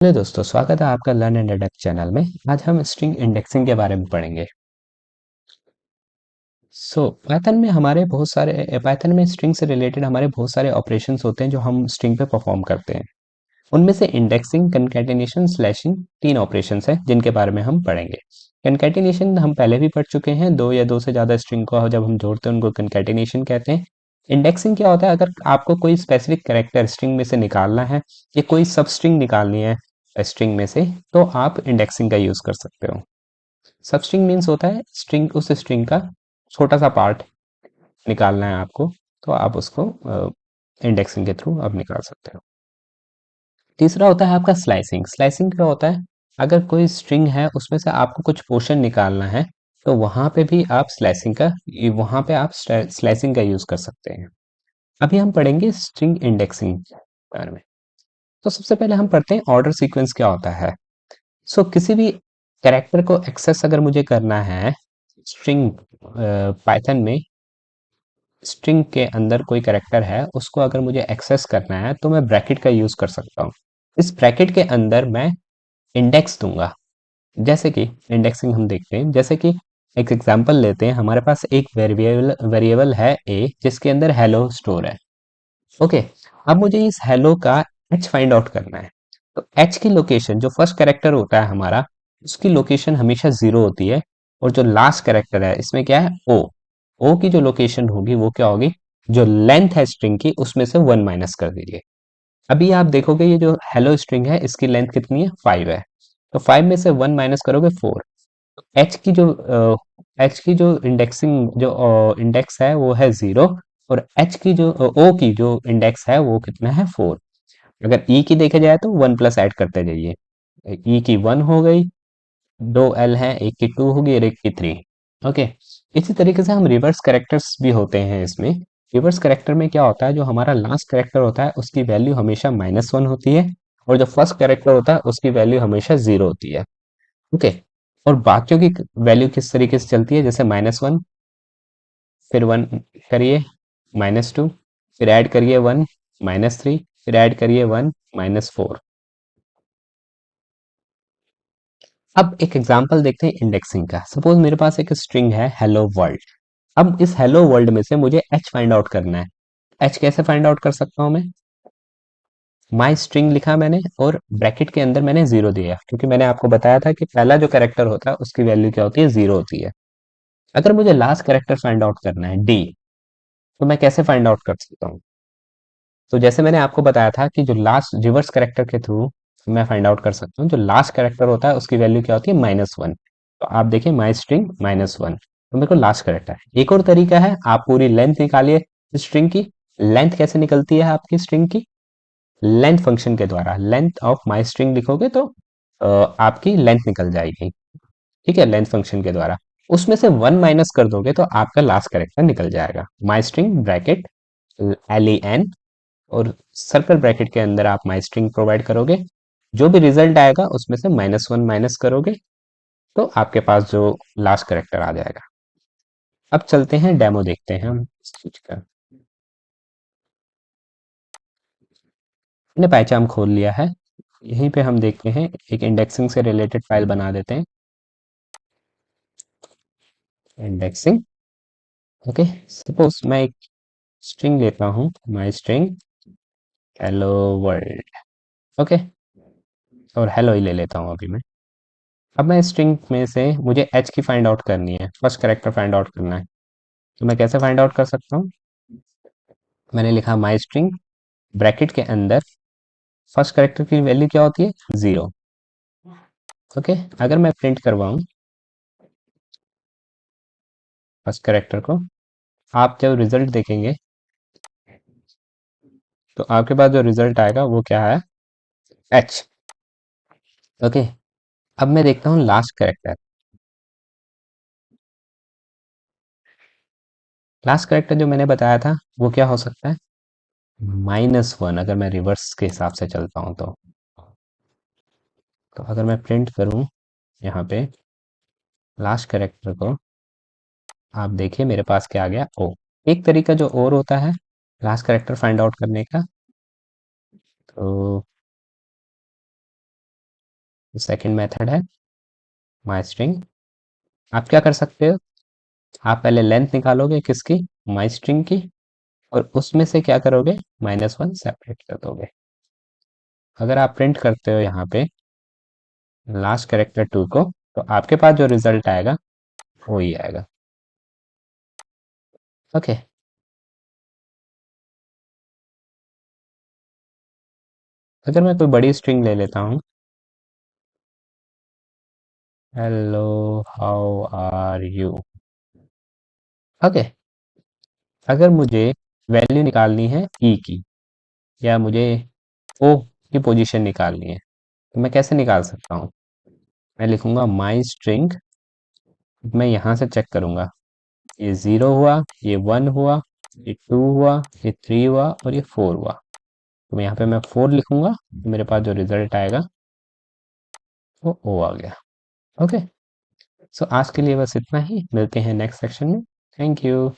Hello दोस्तों, स्वागत है आपका लर्न एंड अडैप्ट चैनल में। आज हम स्ट्रिंग इंडेक्सिंग के बारे में पढ़ेंगे। पाइथन में स्ट्रिंग से रिलेटेड हमारे बहुत सारे ऑपरेशंस होते हैं जो हम स्ट्रिंग पे परफॉर्म करते हैं। उनमें से इंडेक्सिंग, कंकैटिनेशन, स्लैशिंग तीन ऑपरेशंस हैं जिनके बारे में हम पढ़ेंगे। कंकैटिनेशन हम पहले भी पढ़ चुके हैं। दो या दो से ज़्यादा स्ट्रिंग को जब हम जोड़ते हैं उनको कंकैटिनेशन कहते हैं। इंडेक्सिंग क्या होता है? अगर आपको कोई स्पेसिफिक कैरेक्टर स्ट्रिंग में से निकालना है या कोई सब स्ट्रिंग निकालनी है स्ट्रिंग में से, तो आप इंडेक्सिंग का यूज़ कर सकते हो। सब स्ट्रिंग मीन्स होता है स्ट्रिंग, उस स्ट्रिंग का छोटा सा पार्ट निकालना है आपको, तो आप उसको इंडेक्सिंग के थ्रू आप निकाल सकते हो। तीसरा होता है आपका स्लाइसिंग। स्लाइसिंग क्या होता है? अगर कोई स्ट्रिंग है उसमें से आपको कुछ पोर्शन निकालना है, तो वहां पे आप स्लाइसिंग का यूज कर सकते हैं। अभी हम पढ़ेंगे स्ट्रिंग इंडेक्सिंग के बारे में। तो सबसे पहले हम पढ़ते हैं ऑर्डर सीक्वेंस क्या होता है। किसी भी कैरेक्टर को एक्सेस अगर मुझे करना है स्ट्रिंग, पाइथन में स्ट्रिंग के अंदर कोई कैरेक्टर है उसको अगर मुझे एक्सेस करना है तो मैं ब्रैकेट का यूज कर सकता हूँ। इस ब्रैकेट के अंदर मैं इंडेक्स दूंगा। जैसे कि इंडेक्सिंग हम देखते हैं, जैसे कि एक एग्जांपल लेते हैं। हमारे पास एक वेरिएबल है ए जिसके अंदर हेलो स्टोर है। ओके, अब मुझे इस हेलो का एच फाइंड आउट करना है। तो एच की लोकेशन, जो फर्स्ट कैरेक्टर होता है हमारा, उसकी लोकेशन हमेशा जीरो होती है। और जो लास्ट कैरेक्टर है इसमें क्या है? ओ। ओ की जो लोकेशन होगी वो क्या होगी? जो लेंथ है स्ट्रिंग की उसमें से वन माइनस कर दीजिए। अभी आप देखोगे ये जो हेलो स्ट्रिंग है इसकी लेंथ कितनी है? 5 है। तो 5 में से 1 माइनस करोगे 4। एच की जो एच की जो इंडेक्सिंग जो इंडेक्स है वो है 0। और एच की जो ओ की जो इंडेक्स है वो कितना है? 4। अगर ई की देखे जाए तो 1 प्लस ऐड करते जाइए। ई की 1 हो गई, दो एल है, एक की 2 होगी और एक की 3। ओके, इसी तरीके से हम रिवर्स कैरेक्टर्स भी होते हैं इसमें। रिवर्स कैरेक्टर में क्या होता है? जो हमारा लास्ट कैरेक्टर होता है उसकी वैल्यू हमेशा -1 होती है, और जो फर्स्ट कैरेक्टर होता है उसकी वैल्यू हमेशा 0 होती है। ओके, और बाकियों की वैल्यू किस तरीके से चलती है? जैसे -1, फिर 1 करिए, -2, फिर ऐड करिए 1, -3, फिर ऐड करिए 1, -4। अब एक एग्जांपल देखते हैं इंडेक्सिंग का। सपोज मेरे पास एक स्ट्रिंग है हेलो वर्ल्ड। अब इस हेलो वर्ल्ड में से मुझे एच फाइंड आउट करना है। एच कैसे फाइंड आउट कर सकता हूं मैं? माई स्ट्रिंग लिखा मैंने और ब्रैकेट के अंदर मैंने जीरो दिया, क्योंकि मैंने आपको बताया था कि पहला जो कैरेक्टर होता है उसकी वैल्यू क्या होती है? जीरो होती है। अगर मुझे लास्ट कैरेक्टर फाइंड आउट करना है डी, तो मैं कैसे फाइंड आउट कर सकता हूँ? तो जैसे मैंने आपको बताया था कि जो लास्ट रिवर्स कैरेक्टर के थ्रू मैं फाइंड आउट कर सकता हूँ। जो लास्ट कैरेक्टर होता है उसकी वैल्यू क्या होती है? -1। तो आप देखिए माई स्ट्रिंग -1, तो मेरे को लास्ट कैरेक्टर है। एक और तरीका है, आप पूरी लेंथ निकालिए स्ट्रिंग की। लेंथ कैसे निकलती है आपकी स्ट्रिंग की? लेंथ फंक्शन के द्वारा। लेंथ ऑफ माई स्ट्रिंग लिखोगे तो आपकी लेंथ निकल जाएगी। ठीक है, लेंथ फंक्शन के द्वारा उसमें से 1 माइनस कर दोगे तो आपका लास्ट कैरेक्टर निकल जाएगा। माई स्ट्रिंग ब्रैकेट LEN, और सर्कल ब्रैकेट के अंदर आप माई स्ट्रिंग प्रोवाइड करोगे। जो भी रिजल्ट आएगा उसमें से -1 माइनस करोगे तो आपके पास जो लास्ट करेक्टर आ जाएगा। अब चलते हैं, डेमो देखते हैं हम इस चीज का। मैंने पैचाम खोल लिया है। यहीं पे हम देखते हैं, एक इंडेक्सिंग से रिलेटेड फाइल बना देते हैं। इंडेक्सिंग। ओके, सपोज मैं एक स्ट्रिंग लेता हूँ, माई स्ट्रिंग हेलो वर्ल्ड। ओके, और हेलो ही ले लेता हूँ अभी मैं। अब मैं स्ट्रिंग में से मुझे एच की फाइंड आउट करनी है, फर्स्ट कैरेक्टर फाइंड आउट करना है। तो मैं कैसे फाइंड आउट कर सकता हूँ? मैंने लिखा माई स्ट्रिंग ब्रैकेट के अंदर फर्स्ट कैरेक्टर की वैल्यू क्या होती है? 0। ओके, अगर मैं प्रिंट करवाऊं फर्स्ट कैरेक्टर को, आप जब रिजल्ट देखेंगे तो आपके पास जो रिजल्ट आएगा वो क्या है? एच। ओके, अब मैं देखता हूँ लास्ट कैरेक्टर। लास्ट कैरेक्टर जो मैंने बताया था वो क्या हो सकता है? -1, अगर मैं रिवर्स के हिसाब से चलता हूँ तो अगर मैं प्रिंट करूं यहाँ पे लास्ट कैरेक्टर को, आप देखिए मेरे पास क्या आ गया? ओ। एक तरीका जो और होता है लास्ट कैरेक्टर फाइंड आउट करने का, तो सेकेंड मेथड है माई स्ट्रिंग। आप क्या कर सकते हो, आप पहले लेंथ निकालोगे किसकी, माई स्ट्रिंग की, और उसमें से क्या करोगे, -1 सेपरेट कर दोगे। अगर आप प्रिंट करते हो यहाँ पे लास्ट कैरेक्टर 2 को, तो आपके पास जो रिजल्ट आएगा वो ही आएगा। ओके, अगर मैं कोई बड़ी स्ट्रिंग ले लेता हूँ, hello how are you. Okay, अगर मुझे वैल्यू निकालनी है ई की, या मुझे ओ की पोजीशन निकालनी है, तो मैं कैसे निकाल सकता हूँ, मैं लिखूंगा माई स्ट्रिंग, मैं यहाँ से चेक करूंगा, ये 0 हुआ, ये 1 हुआ, ये 2 हुआ, ये 3 हुआ और ये 4 हुआ। तो मैं यहाँ पे मैं 4 लिखूंगा, तो मेरे पास जो रिजल्ट आएगा वो ओ आ गया। ओके, सो आज के लिए बस इतना ही, मिलते हैं नेक्स्ट सेक्शन में। Thank you.